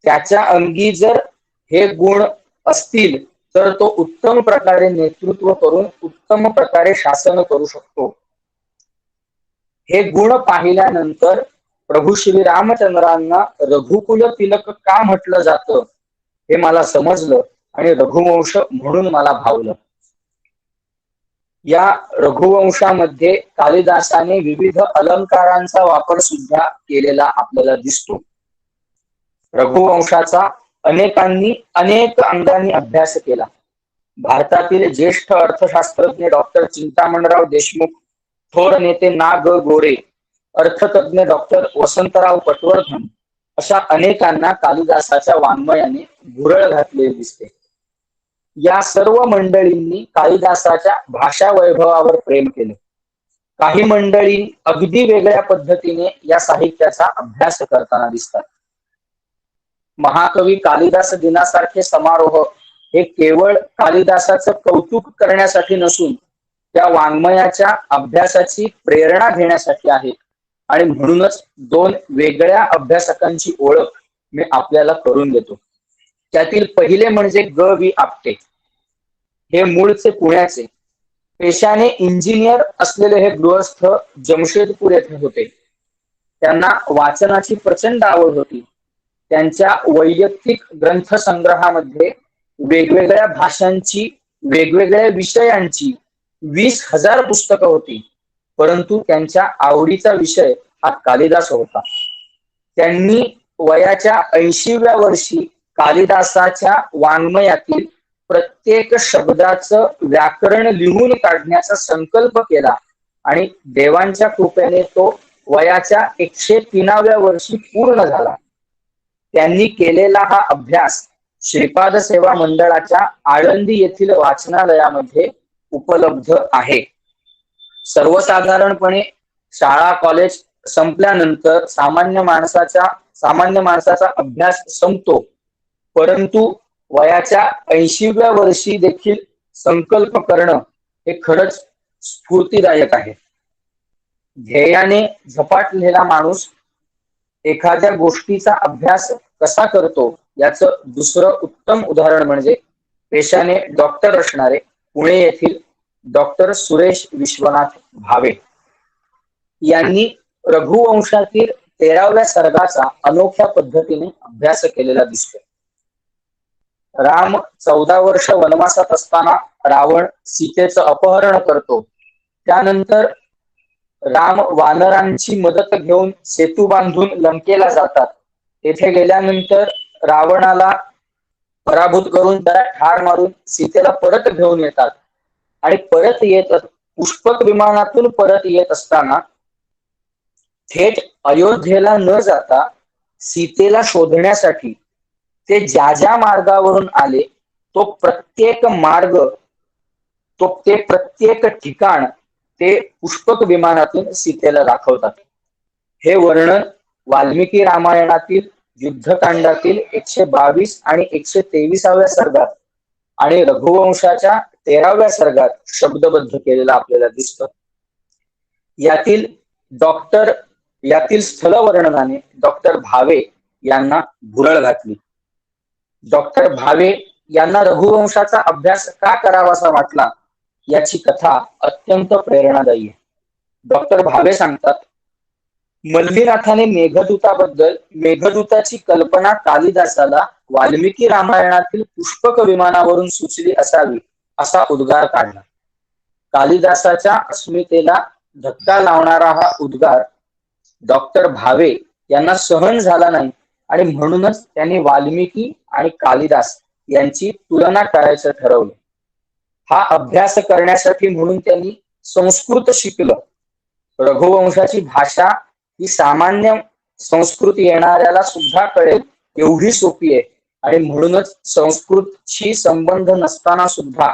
त्याच्या अंगी जर हे गुण असतील तर तो उत्तम प्रकारे नेतृत्व करून उत्तम प्रकारे शासन करू शकतो. हे गुण पाहिल्यानंतर प्रभू श्री रामचंद्रांना रघुकुल तिलक का म्हटलं जातं हे मला समजलं आणि रघुवंश म्हणून मला भावलं. या रघुवंशामध्ये कालिदासाने विविध अलंकारांचा वापर सुद्धा केलेला आपल्याला दिसतो. रघुवंशाचा अनेकांनी अनेक अंगांनी अभ्यास केला. भारतातील ज्येष्ठ अर्थशास्त्रज्ञ डॉक्टर चिंतामणराव देशमुख, थोर नेते ना ग गोरे, अर्थतज्ञ डॉक्टर वसंतराव पटवर्धन अशा अनेकांना कालिदासाच्या वाङ्मयाने भुरळ घातलेले दिसते. या सर्व मंडळींनी कालिदासाच्या भाषा वैभवावर प्रेम केले. काही मंडळी अगदी वेगळ्या पद्धतीने या साहित्याचा अभ्यास करताना दिसतात. महाकवी कालिदास दिनासारखे समारोह हे केवळ कालिदासाचं कौतुक करण्यासाठी नसून त्या वाङ्मयाच्या अभ्यासाची प्रेरणा घेण्यासाठी आहे. आणि म्हणूनच दोन वेगळ्या अभ्यासकांची ओळख मी आपल्याला करून देतो. त्यातील पहिले म्हणजे ग वि आपटे. हे मूळचे पुण्याचे, पेशाने इंजिनियर असलेले हे गृहस्थ जमशेदपूर येथे होते. त्यांना वाचनाची प्रचंड आवड होती. त्यांच्या वैयक्तिक ग्रंथसंग्रहामध्ये वेगवेगळ्या भाषांची, वेगवेगळ्या विषयांची 20,000 पुस्तकं होती, परंतु त्यांच्या आवडीचा विषय हा कालिदास होता. त्यांनी वयाच्या 80व्या वर्षी कालिदासाच्या वाङ्मयातील प्रत्येक शब्दाचं व्याकरण लिहून काढण्याचा संकल्प केला आणि देवांच्या कृपेने तो वयाच्या 103व्या वर्षी पूर्ण झाला. त्यांनी केलेला हा अभ्यास श्रीपाद सेवा मंडळाच्या आळंदी येथील वाचनालयामध्ये उपलब्ध आहे. सर्वसाधारणपणे शाळा कॉलेज संपल्यानंतर सामान्य माणसाचा अभ्यास संपतो, परंतु वयाच्या 80व्या वर्षी देखील संकल्प करणं हे खरंच स्फूर्तिदायक आहे. ध्येयाने झपाटलेला माणूस एखाद्या गोष्टीचा अभ्यास कसा करतो याचं दुसरं उत्तम उदाहरण म्हणजे पेशाने डॉक्टर असणारे पुणे येथील डॉक्टर सुरेश विश्वनाथ भावे यांनी रघुवंशातील 13व्या सर्गाचा अनोख्या पद्धतीने अभ्यास केलेला दिसतो. राम 14 वर्ष वनवासात असताना रावण सीतेचं अपहरण करतो. त्यानंतर राम वानरांची मदत घेऊन सेतू बांधून लंकेला जातात. तेथे गेल्यानंतर रावणाला पराभूत करून त्याला ठार मारून सीतेला परत घेऊन येतात आणि पुष्पक विमानातून परत येत असताना थेट अयोध्येला न जाता सीतेला शोधण्यासाठी ते ज्या मार्गावरून आले तो प्रत्येक ठिकाण ते पुष्पक विमानातून सीतेला दाखवतात. हे वर्णन वाल्मिकी रामायणातील युद्धकांडातील 122 आणि 123व्या सर्गात आणि रघुवंशाच्या 13व्या सर्गात शब्दबद्ध केलेलं आपल्याला दिसतं. यातील स्थल वर्णनाने डॉक्टर भावे यांना भुरळ घातली. डॉक्टर भावे यांना रघुवंशाचा अभ्यास का करावासा वाटला याची कथा अत्यंत प्रेरणादायी आहे. डॉक्टर भावे सांगतात, मल्लीनाथाने मेघदूताची कल्पना कालिदासाला वाल्मिकी रामायणातील पुष्पक विमानावरून सुचली असावी असा उद्गार काढला. कालिदासाच्या अस्मितेला धक्का लावणारा हा उद्गार डॉक्टर भावे यांना सहन झाला नाही आणि म्हणूनच त्यांनी वाल्मिकी आणि कालिदास यांची तुलना करायचं ठरवलं. हा अभ्यास करण्यासाठी म्हणून त्यांनी संस्कृत शिकलं. रघुवंशाची भाषा ही सामान्य संस्कृत येणाऱ्याला सुद्धा कळेल एवढी सोपी आहे आणि म्हणूनच संस्कृतशी संबंध नसताना सुद्धा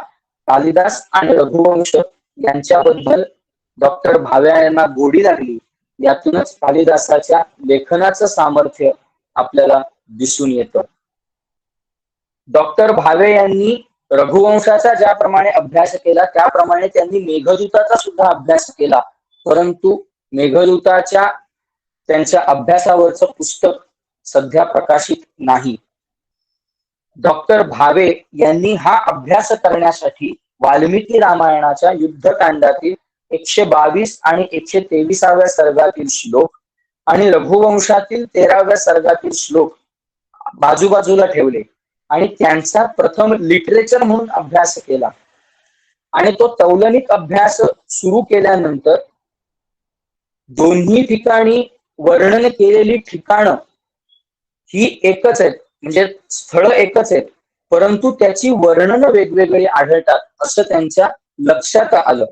कालिदास आणि रघुवंश यांच्याबद्दल डॉक्टर भावे यांना गोडी लागली. यातूनच कालिदासाच्या लेखनाचं सामर्थ्य आपल्याला दिसून येतं. डॉक्टर भावे यांनी रघुवंशाचा ज्याप्रमाणे अभ्यास केला त्याप्रमाणे त्यांनी मेघदूताचा सुद्धा अभ्यास केला, परंतु मेघदूताच्या त्यांच्या अभ्यासावरचं पुस्तक सध्या प्रकाशित नाही. डॉक्टर भावे यांनी हा अभ्यास करण्यासाठी वाल्मिकी रामायणाच्या युद्धकांडातील 122 आणि 123व्या सर्गातील श्लोक आणि रघुवंशातील 13व्या सर्गातील श्लोक बाजूबाजूला ठेवले आणि त्यांचा प्रथम लिटरेचर म्हणून अभ्यास केला आणि तो तौलनिक अभ्यास सुरू केल्यानंतर दोन्ही ठिकाणी वर्णन केलेली ठिकाणं ही एकच आहेत, म्हणजे स्थळ एकच आहेत, परंतु त्याची वर्णन वेगवेगळी आढळतात असं त्यांच्या लक्षात आलं.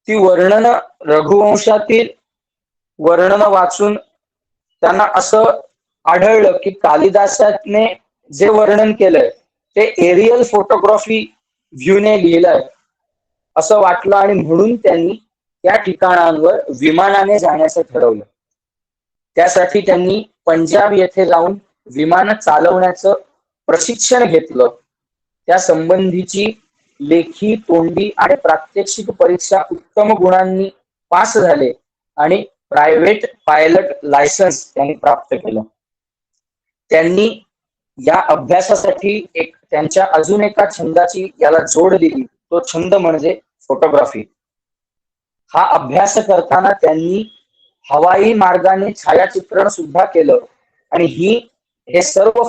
ती वर्णन रघुवंशातील वर्णन वाचून त्यांना असं आढळलं की कालिदासाने जे वर्णन केलंय ते एरियल फोटोग्राफी व्ह्यूने लिहिलंय असं वाटलं आणि म्हणून त्यांनी त्या ठिकाणांवर विमानाने जाण्याचं ठरवलं. त्यासाठी त्यांनी पंजाब येथे जाऊन विमान चालवण्याचं प्रशिक्षण घेतलं. त्या संबंधीची लेखी, तोंडी आणि प्रात्यक्षिक परीक्षा उत्तम गुणांनी पास झाले आणि प्रायव्हेट पायलट लायसन्स त्यांनी प्राप्त केलं. त्यांनी या अभ्यासासाठी त्यांच्या अजून एका छंदाची याला जोड दिली. तो छंद म्हणजे फोटोग्राफी. हा अभ्यास करताना त्यांनी हवाई मार्गाने छायाचित्रण सुद्धा केलं आणि हे सर्व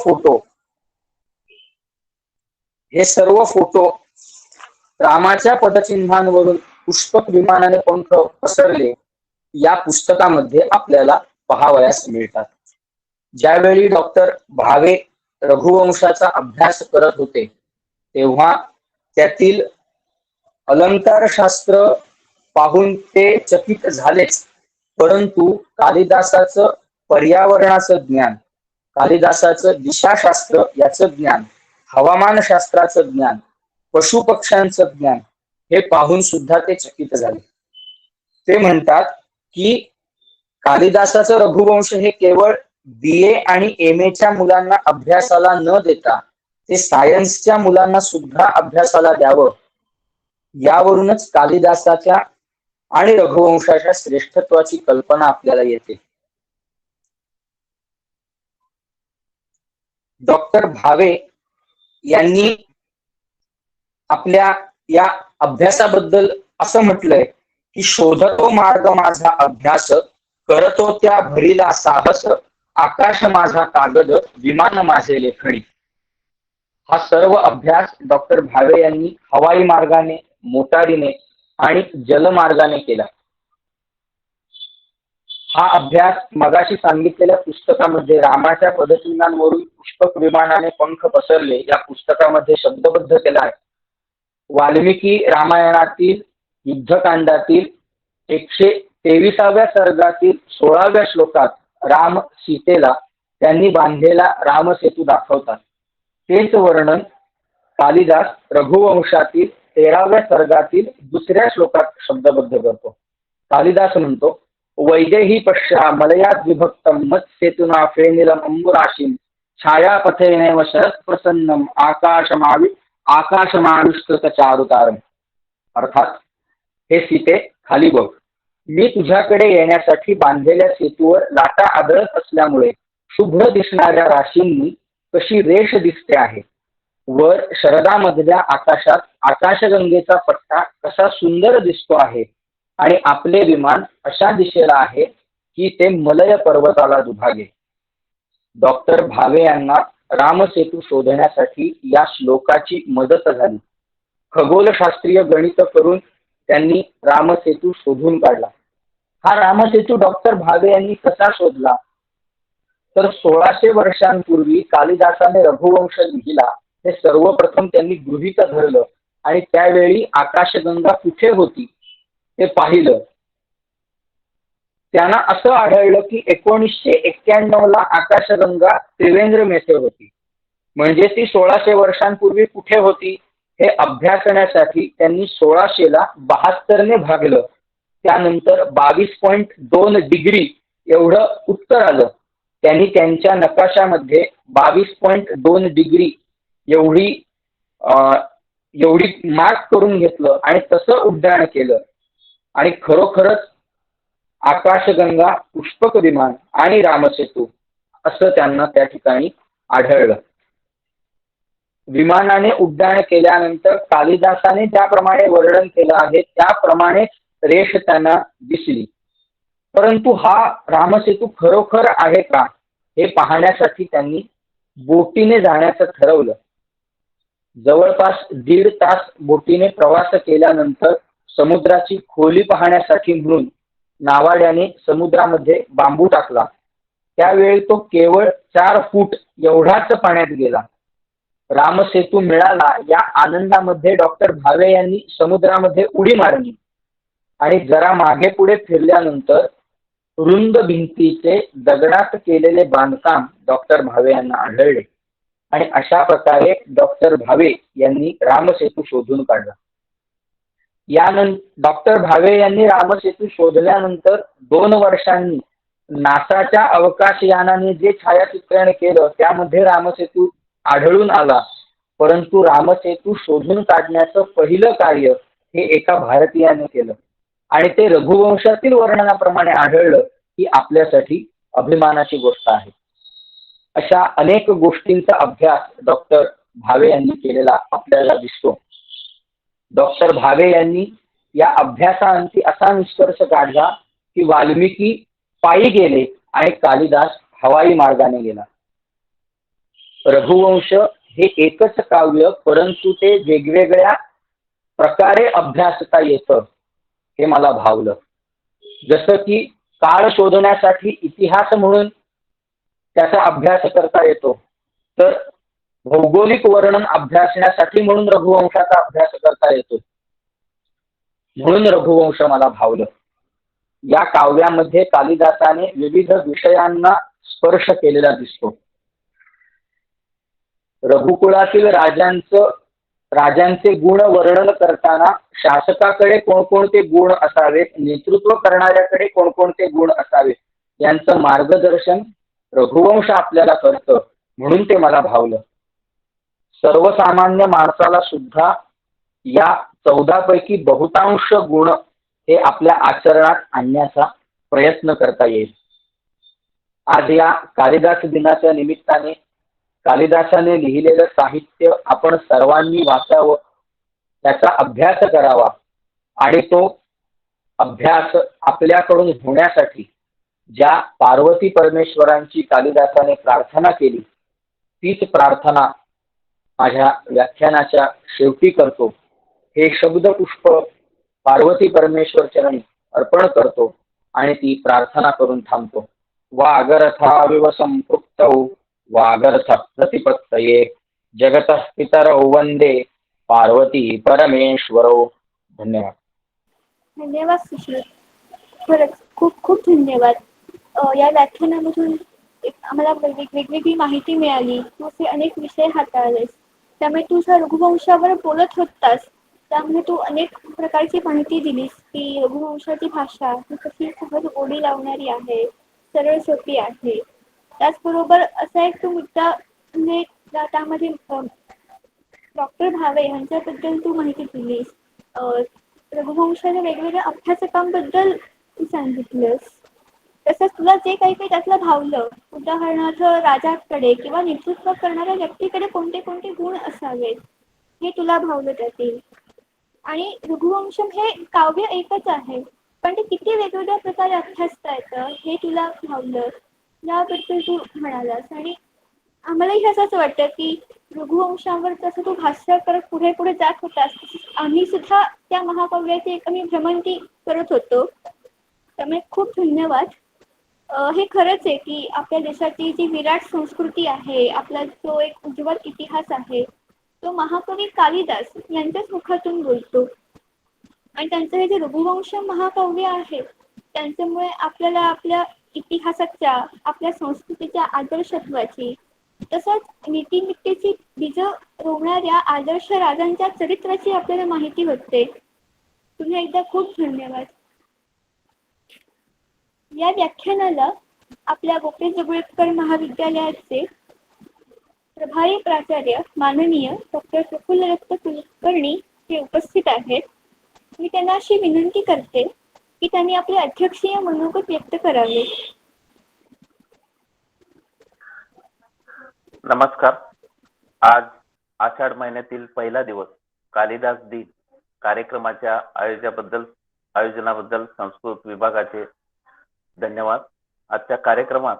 फोटो रामाच्या पदचिन्हांवरून पुष्पक विमानाने पंख पसरले या पुस्तकामध्ये आपल्याला पाहावयास मिळतात. ज्यावेळी डॉक्टर भावे रघुवंशाचा अभ्यास करत होते तेव्हा त्यातील अलंकारशास्त्र पाहून ते चकित झालेच, परंतु कालिदासाचं पर्यावरणाचं ज्ञान, कालिदासाचं दिशाशास्त्र याचं ज्ञान, हवामानशास्त्राचं ज्ञान, पशुपक्ष्यांचं ज्ञान हे पाहून सुद्धा ते चकित झाले. ते म्हणतात की कालिदासाचं रघुवंश हे केवळ BA आणि MA च्या मुलांना अभ्यासाला न देता ते सायन्सच्या मुलांना सुद्धा अभ्यासाला द्यावं, यावरूनच कालिदासाच्या आणि रघुवंशाच्या श्रेष्ठत्वाची कल्पना आपल्याला येते. डॉक्टर भावे यांनी आपल्या या अभ्यासाबद्दल असं म्हटलंय की शोधतो मार्ग माझा अभ्यास, करतो त्या भरीला साहस, आकाश माझा कागद, विमान माझे लेखणी. हा सर्व अभ्यास डॉक्टर भावे यांनी हवाई मार्गाने, मोटारीने आणि जलमार्गाने केला. हा अभ्यास मगाशी सांगितलेल्या पुस्तकामध्ये रामाच्या पदचिन्हांवरून पुष्पक विमानाने पंख पसरले या पुस्तकामध्ये शब्दबद्ध केला आहे. वाल्मिकी रामायणातील युद्धकांडातील 123व्या सर्गातील 16व्या श्लोकात राम सीतेला त्यांनी बांधलेला रामसेतू दाखवतात. तेच वर्णन कालिदास रघुवंशातील 13व्या सर्गातील 2ऱ्या श्लोकात शब्दबद्ध करतो. कालिदास म्हणतो, वैदेही पश्या मलयात विभक्तम मत्सेतुना फेनिलम अंबुराशीम छायापथेनैव शरत् प्रसन्नम आकाशमाविष्कृत चारुतारम. अर्थात, हे सीते खाली बघ, मी तुझ्याकडे येण्यासाठी बांधलेल्या सेतूवर लाटा आदळत असल्यामुळे शुभ्र दिसणाऱ्या राशींनी कशी रेष दिसते आहे. वर शरदामधल्या आकाशात आकाशगंगेचा पट्टा कसा सुंदर दिसतो आहे आणि आपले विमान अशा दिशेला आहे की ते मलय पर्वताला दुभागे. डॉक्टर भावे यांना रामसेतू शोधण्यासाठी या श्लोकाची मदत झाली. खगोलशास्त्रीय गणित करून त्यांनी रामसेतू शोधून काढला. हा रामसेतू डॉक्टर भावे यांनी कसा शोधला तर 1600 वर्षांपूर्वी कालिदासाने रघुवंश लिहिला हे सर्वप्रथम त्यांनी गृहीत धरलं आणि त्यावेळी आकाशगंगा कुठे होती ते पाहिलं. त्यांना असं आढळलं की 1991ला आकाशगंगा त्रिवेंद्रम येथे होती. म्हणजे ती 1600 वर्षांपूर्वी कुठे होती हे अभ्यासण्यासाठी त्यांनी 1600ला 72ने भागलं. त्यानंतर 22.2 डिग्री एवढं उत्तर आलं. त्यांनी त्यांच्या नकाशामध्ये 22.2 डिग्री एवढी मार्क करून घेतलं आणि तसं उड्डाण केलं आणि खरोखरच आकाशगंगा, पुष्पक विमान आणि रामसेतू असं त्यांना त्या ठिकाणी आढळलं. विमानाने उड्डाण केल्यानंतर कालिदासाने ज्याप्रमाणे वर्णन केलं आहे त्याप्रमाणे रेष त्यांना दिसली. परंतु हा रामसेतू खरोखर आहे का हे पाहण्यासाठी त्यांनी बोटीने जाण्याचं ठरवलं. जवळपास 1.5 तास बोटीने प्रवास केल्यानंतर समुद्राची खोली पाहण्यासाठी म्हणून नावाड्याने समुद्रामध्ये बांबू टाकला. त्यावेळी तो केवळ 4 फूट एवढाच पाण्यात गेला. रामसेतू मिळाला या आनंदामध्ये डॉक्टर भावे यांनी समुद्रामध्ये उडी मारली आणि जरा मागे पुढे फिरल्यानंतर रुंद भिंतीचे दगडात केलेले बांधकाम डॉक्टर भावे यांना आढळले आणि अशा प्रकारे डॉक्टर भावे यांनी रामसेतू शोधून काढला. यानंतर डॉक्टर भावे यांनी रामसेतू शोधल्यानंतर 2 वर्षांनी नासाच्या अवकाशयानाने जे छायाचित्रण केलं त्यामध्ये रामसेतू आढळून आला. परंतु रामसेतू शोधून काढण्याचं पहिलं कार्य हे एका भारतीयाने केलं आणि ते रघुवंशातील वर्णनाप्रमाणे आढळलं ही आपल्यासाठी अभिमानाची गोष्ट आहे. अशा अनेक गोष्टींचा अभ्यास डॉक्टर भावे यांनी केलेला आपल्याला दिसतो. डॉक्टर भावे यांनी या अभ्यासाअंती असा निष्कर्ष काढला की वाल्मिकी पायी गेले आणि कालिदास हवाई मार्गाने गेला. रघुवंश हे एकच काव्य, परंतु ते वेगवेगळ्या प्रकारे अभ्यासता येतं हे मला भावलं. जसं की काळ शोधण्यासाठी इतिहास म्हणून त्याचा अभ्यास करता येतो, तर भौगोलिक वर्णन अभ्यासण्यासाठी म्हणून रघुवंशाचा अभ्यास करता येतो. म्हणून रघुवंश मला भावलं. या काव्यामध्ये कालिदासाने विविध विषयांना स्पर्श केलेला दिसतो. रघुकुळातील राजांचे गुण वर्णन करताना शासकाकडे कोणकोणते गुण असावेत, नेतृत्व करणाऱ्याकडे कोणकोणते गुण असावेत यांचं मार्गदर्शन रघुवंश आपल्याला करतं, म्हणून ते मला भावलं. सर्वसामान्य माणसाला सुद्धा या 14 पैकी बहुतांश गुण हे आपल्या आचरणात आणण्याचा प्रयत्न करता येईल. आज या कालिदास दिनाच्या निमित्ताने कालिदासाने लिहिलेलं साहित्य आपण सर्वांनी वाचावं, त्याचा अभ्यास करावा आणि तो अभ्यास आपल्याकडून होण्यासाठी ज्या पार्वती परमेश्वरांची कालिदासाने प्रार्थना केली, तीच प्रार्थना माझ्या व्याख्यानाच्या शेवटी करतो. हे शब्दपुष्प पार्वती परमेश्वर चरणी अर्पण करतो आणि ती प्रार्थना करून थांबतो. वागर्थाविव संपृक्तौ वागर्थ प्रतिपत्तये जगतः पितरौ वंदे पार्वती परमेश्वरौ. धन्यवाद. धन्यवाद सुश्रुत. खरंच खूप खूप धन्यवाद. या व्याख्यानामधून आम्हाला वेगवेगळी माहिती मिळाली. तू असे अनेक विषय हाताळलेस, त्यामुळे तू जर रघुवंशावर बोलत होतास त्यामुळे तू अनेक प्रकारची माहिती दिलीस की रघुवंशाची भाषा ही कशी सहज गोडी लावणारी आहे, सरळ सोपी आहे. त्याचबरोबर असा एक तू मुद्दा म्हणजे त्यामध्ये डॉक्टर भावे यांच्याबद्दल तू माहिती दिलीस. रघुवंशाच्या वेगवेगळ्या अभ्यासकांबद्दल तू सांगितलंस. तसंच तुला जे काही त्यातलं भावलं, उदाहरणार्थ राजाकडे किंवा नेतृत्व करणाऱ्या व्यक्तीकडे कोणते कोणते गुण असावेत हे तुला भावलं त्यातील. आणि रघुवंशम हे काव्य एकच आहे, पण ते किती वेगवेगळ्या प्रकारे अभ्यासता येतं हे तुला भावलं, याबद्दल तू म्हणालास. आणि आम्हालाही असंच वाटतं की रघुवंशावर जसं तू भाष्य करत पुढे पुढे जात होतास, आम्ही सुद्धा त्या महाकाव्याची एक आम्ही भ्रमंती करत होतो. त्यामुळे खूप धन्यवाद. हे खरंच आहे की आपल्या देशाची जी विराट संस्कृती आहे, आपला जो एक उज्ज्वल इतिहास आहे, तो महाकवी कालिदास यांच्याच मुखातून बोलतो. आणि त्यांचं हे जे रघुवंश महाकाव्य आहे त्यांच्यामुळे आपल्याला आपल्या इतिहासाच्या, आपल्या संस्कृतीच्या आदर्शत्वाची, तसंच नीतिनित्तेची बीज रोवणाऱ्या आदर्श राजांच्या चरित्राची आपल्याला माहिती होते. पुन्हा एकदा खूप धन्यवाद. या व्याख्यानाला आपल्या गोपी जगुळेकर महाविद्यालयाचे प्रभारी प्राचार्य माननीय डॉक्टर प्रफुल्लदत्त कुलकर्णी हे उपस्थित आहेत. मी त्यांना अशी विनंती करते की त्यांनी आपले अध्यक्षीय मनोगत व्यक्त करावे. नमस्कार. आज आषाढ महिन्यातील पहिला दिवस कालिदास दिन कार्यक्रमाच्या आयोजनाबद्दल संस्कृत विभागाचे धन्यवाद. आजच्या कार्यक्रमात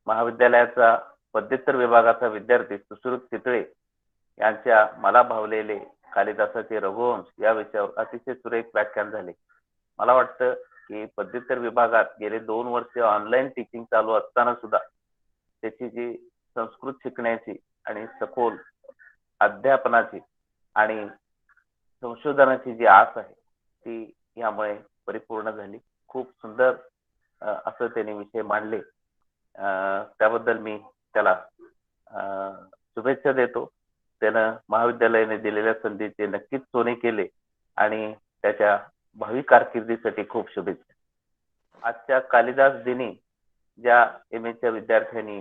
महाविद्यालयाचा पदव्युत्तर विभागाचा विद्यार्थी सुश्रुत चितळे यांच्या मला भावलेले कालिदासाचे रघुवंश या विषयावर अतिशय सुरेख व्याख्यान झाले. मला वाटतं की पदव्युत्तर विभागात गेले 2 वर्ष ऑनलाईन टीचिंग चालू असताना सुद्धा त्याची जी संस्कृत शिकण्याची आणि सखोल अध्यापनाची आणि संशोधनाची जी आस आहे ती यामुळे परिपूर्ण झाली. खूप सुंदर असं त्याने विषय मांडले. त्याबद्दल मी त्याला शुभेच्छा देतो. त्यानं महाविद्यालयाने दिलेल्या संधीचे नक्कीच सोने केले आणि त्याच्या भावी कारकिर्दीसाठी खूप शुभेच्छा. आजच्या कालिदास दिनी ज्या MA विद्यार्थ्यांनी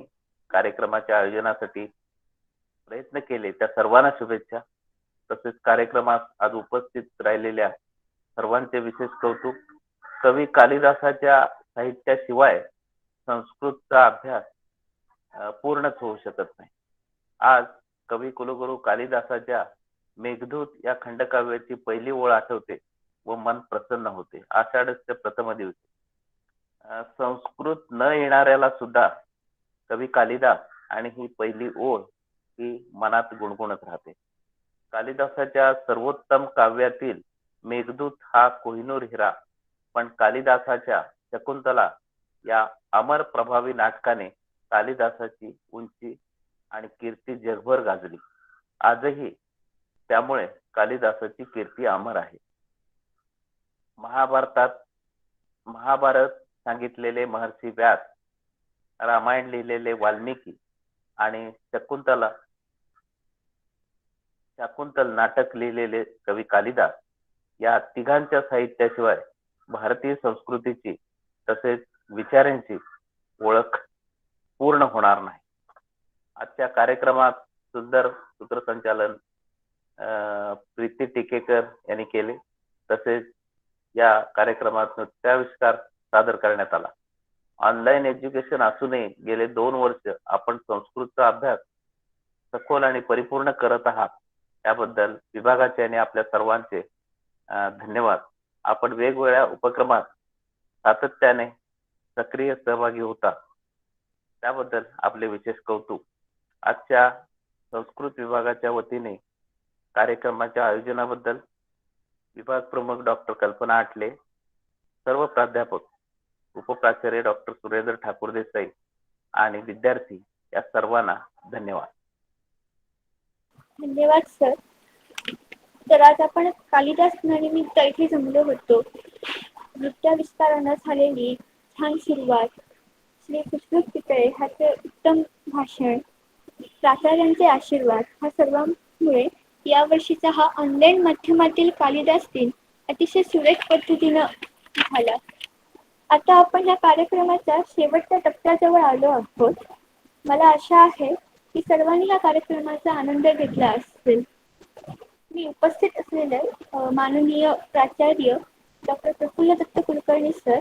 कार्यक्रमाच्या आयोजनासाठी प्रयत्न केले त्या सर्वांना शुभेच्छा. तसेच कार्यक्रमात आज उपस्थित राहिलेल्या सर्वांचे विशेष कौतुक. कवी कालिदासाच्या साहित्याशिवाय संस्कृतचा अभ्यास पूर्णच होऊ शकत नाही. आज कवी कुलगुरू कालिदासाच्या मेघदूत या खंडकाव्याची पहिली ओळ आठवते व मन प्रसन्न होते. आषाढस्य प्रथम दिवशी संस्कृत न येणाऱ्याला सुद्धा कवी कालिदास आणि ही पहिली ओळ ही मनात गुणगुणत राहते. कालिदासाच्या सर्वोत्तम काव्यातील मेघदूत हा कोहिनूर हिरा, पण कालिदासाच्या शकुंतला या अमर प्रभावी नाटकाने कालिदासाची उंची आणि कीर्ती जगभर गाजली. आजही त्यामुळे कालिदासाची कीर्ती अमर आहे. महाभारत सांगितलेले महर्षी व्यास, रामायण लिहिलेले वाल्मिकी आणि शाकुंतल नाटक लिहिलेले कवी कालिदास या तिघांच्या साहित्याशिवाय भारतीय संस्कृतीची तसेच विचारांची ओळख पूर्ण होणार नाही. आजच्या कार्यक्रमात सुंदर सूत्रसंचालन प्रीती टिकेकर यांनी केले. तसेच या कार्यक्रमात नृत्याविष्कार सादर करण्यात आला. ऑनलाईन एज्युकेशन असूनही गेले 2 वर्ष आपण संस्कृतचा अभ्यास सखोल आणि परिपूर्ण करत आहात, याबद्दल विभागाचे आणि आपल्या सर्वांचे धन्यवाद. आपण वेगवेगळ्या उपक्रमात सातत्याने सक्रिय सहभागी होता, त्याबद्दल आपले विशेष कौतुक. आजच्या संस्कृत विभागाच्या वतीने कार्यक्रमाच्या आयोजनाबद्दल विभाग प्रमुख डॉक्टर कल्पना आटले, सर्व प्राध्यापक, उपप्राचार्य डॉक्टर सुरेंद्र ठाकूर देसाई आणि विद्यार्थी या सर्वांना धन्यवाद. धन्यवाद सर. तर आज आपण कालिदास दिनानिमित्त इथे जमलो होतो. नृत्याविष्कारानं झालेली छान सुरुवात, श्री सुश्रुत पितळे ह्याचे उत्तम भाषण, प्राचार्यांचे आशीर्वाद, हा सर्वांमुळे यावर्षीचा हा ऑनलाईन माध्यमातील कालिदास दिन अतिशय सुरेख पद्धतीनं झाला. आता आपण या कार्यक्रमाच्या शेवटच्या टप्प्याजवळ आलो आहोत. मला आशा आहे की सर्वांनी या कार्यक्रमाचा आनंद घेतला असेल. मी उपस्थित असलेले माननीय प्राचार्य डॉक्टर प्रफुल्ल दत्त कुलकर्णी सर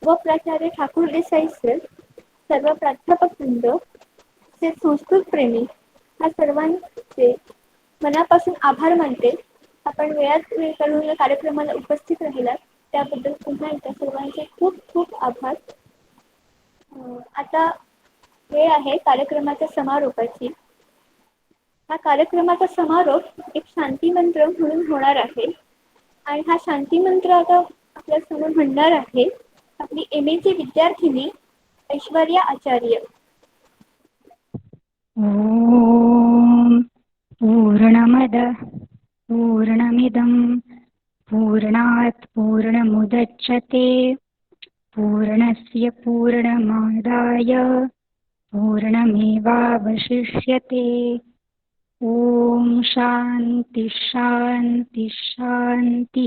व प्राचार्य ठाकूर देसाई सर, सर्व प्राध्यापक वृंद, संस्कृत प्रेमी, हा सर्वांचे मनापासून आभार मानते. आपण वेळात वेळ काढून या कार्यक्रमाला उपस्थित राहिलात त्याबद्दल पुन्हा एकदा सर्वांचे खूप खूप आभार. आता वेळ आहे कार्यक्रमाच्या समारोपाची. हा कार्यक्रमाचा समारोप एक शांती मंत्र म्हणून होणार आहे आणि हा शांती मंत्र आता आपल्या समोर म्हणणार आहे आपली MA विद्यार्थिनी ऐश्वर्या आचार्य. ओम पूर्णमद पूर्णमिदं पूर्णात् पूर्णमुदच्यते पूर्णस्य पूर्णमादाय पूर्णमेवावशिष्यते. ओम शांती शांती शांती.